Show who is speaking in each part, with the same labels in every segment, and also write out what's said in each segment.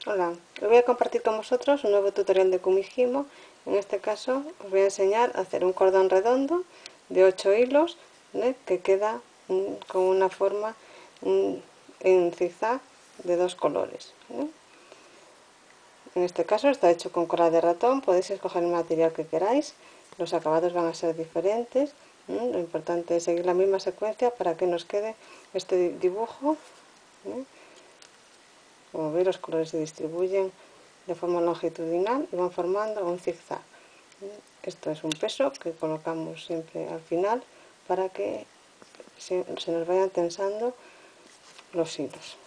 Speaker 1: Hola, hoy voy a compartir con vosotros un nuevo tutorial de Kumihimo. En este caso os voy a enseñar a hacer un cordón redondo de 8 hilos, ¿vale? Que queda con una forma en zigzag de dos colores, ¿vale? En este caso está hecho con cola de ratón, podéis escoger el material que queráis, los acabados van a ser diferentes, lo importante es seguir la misma secuencia para que nos quede este dibujo, ¿vale? Como veis, los colores se distribuyen de forma longitudinal y van formando un zigzag. Esto es un peso que colocamos siempre al final para que se nos vayan tensando los hilos.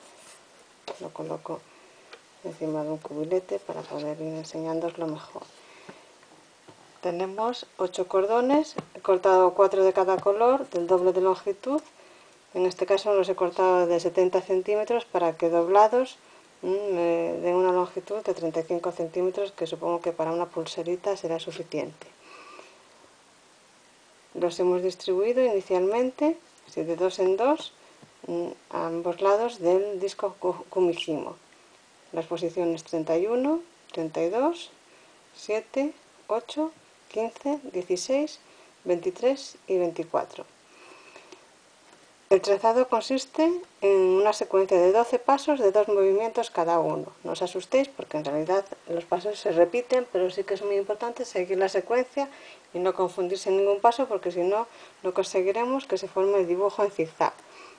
Speaker 1: Lo coloco encima de un cubilete para poder ir enseñándoslo mejor. Tenemos 8 cordones, he cortado 4 de cada color, del doble de longitud. En este caso los he cortado de 70 centímetros para que doblados me den una longitud de 35 centímetros, que supongo que para una pulserita será suficiente. Los hemos distribuido inicialmente, así de dos en dos, a ambos lados del disco Kumihimo. Las posiciones 31, 32, 7, 8, 15, 16, 23 y 24. El trazado consiste en una secuencia de 12 pasos de 2 movimientos cada uno. No os asustéis porque en realidad los pasos se repiten, pero sí que es muy importante seguir la secuencia y no confundirse en ningún paso, porque si no, no conseguiremos que se forme el dibujo en zigzag.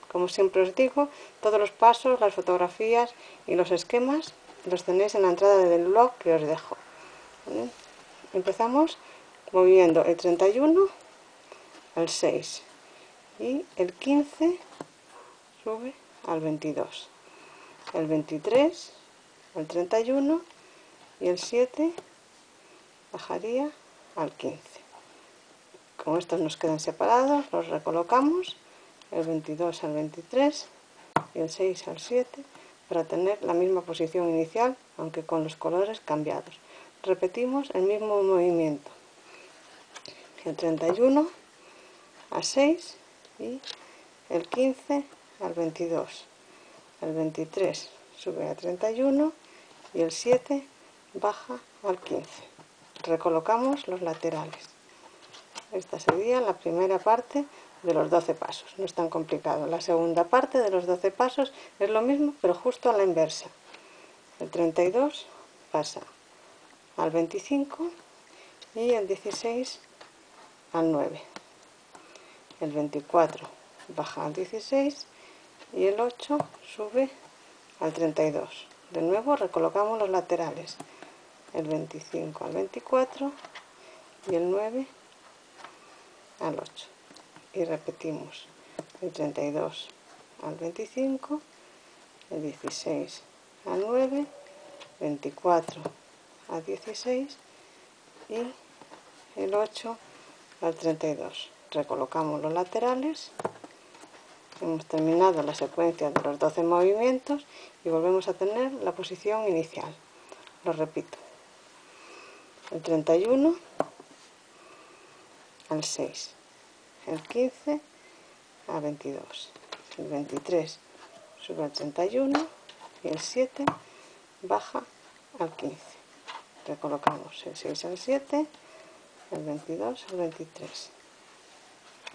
Speaker 1: Como siempre os digo, todos los pasos, las fotografías y los esquemas los tenéis en la entrada del blog que os dejo. ¿Vale? Empezamos moviendo el 31 al 6. Y el 15 sube al 22, el 23 al 31 y el 7 bajaría al 15. Como estos nos quedan separados, los recolocamos, el 22 al 23 y el 6 al 7, para tener la misma posición inicial, aunque con los colores cambiados. Repetimos el mismo movimiento, el 31 a 6 y el 15 al 22, el 23 sube a 31 y el 7 baja al 15. Recolocamos los laterales. Esta sería la primera parte de los 12 pasos, no es tan complicado. La segunda parte de los 12 pasos es lo mismo, pero justo a la inversa. El 32 pasa al 25 y el 16 al 9. El 24 baja al 16 y el 8 sube al 32. De nuevo recolocamos los laterales, el 25 al 24 y el 9 al 8. Y repetimos el 32 al 25, el 16 al 9, 24 al 16 y el 8 al 32. Recolocamos los laterales. Hemos terminado la secuencia de los 12 movimientos y volvemos a tener la posición inicial. Lo repito. El 31 al 6, el 15 al 22, el 23 sube al 31 y el 7 baja al 15. Recolocamos el 6 al 7, el 22 al 23.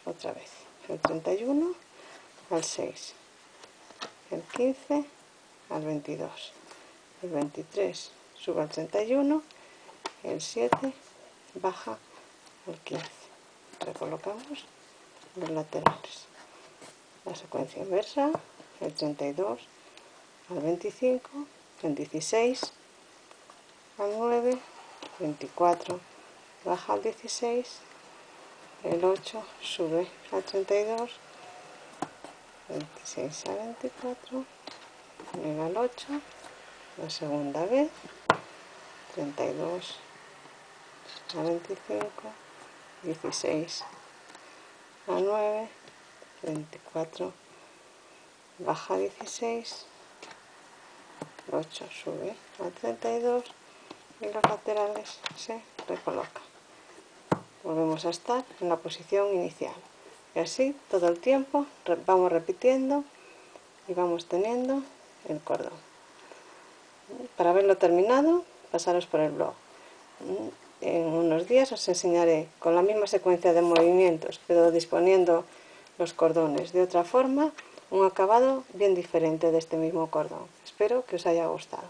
Speaker 1: Otra vez, el 31 al 6, el 15 al 22, el 23 sube al 31, el 7 baja al 15. Recolocamos los laterales. La secuencia inversa, el 32 al 25, el 16 al 9, 24 baja al 16, el 8 sube al 32, 26 al 24, llega al 8, la segunda vez, 32 al 25, 16 al 9, 24 baja 16, 8 sube a 32 y los laterales se recolocan. Volvemos a estar en la posición inicial y así todo el tiempo vamos repitiendo y vamos teniendo el cordón. para verlo terminado, pasaros por el blog. En unos días os enseñaré con la misma secuencia de movimientos, pero disponiendo los cordones de otra forma, un acabado bien diferente de este mismo cordón. Espero que os haya gustado.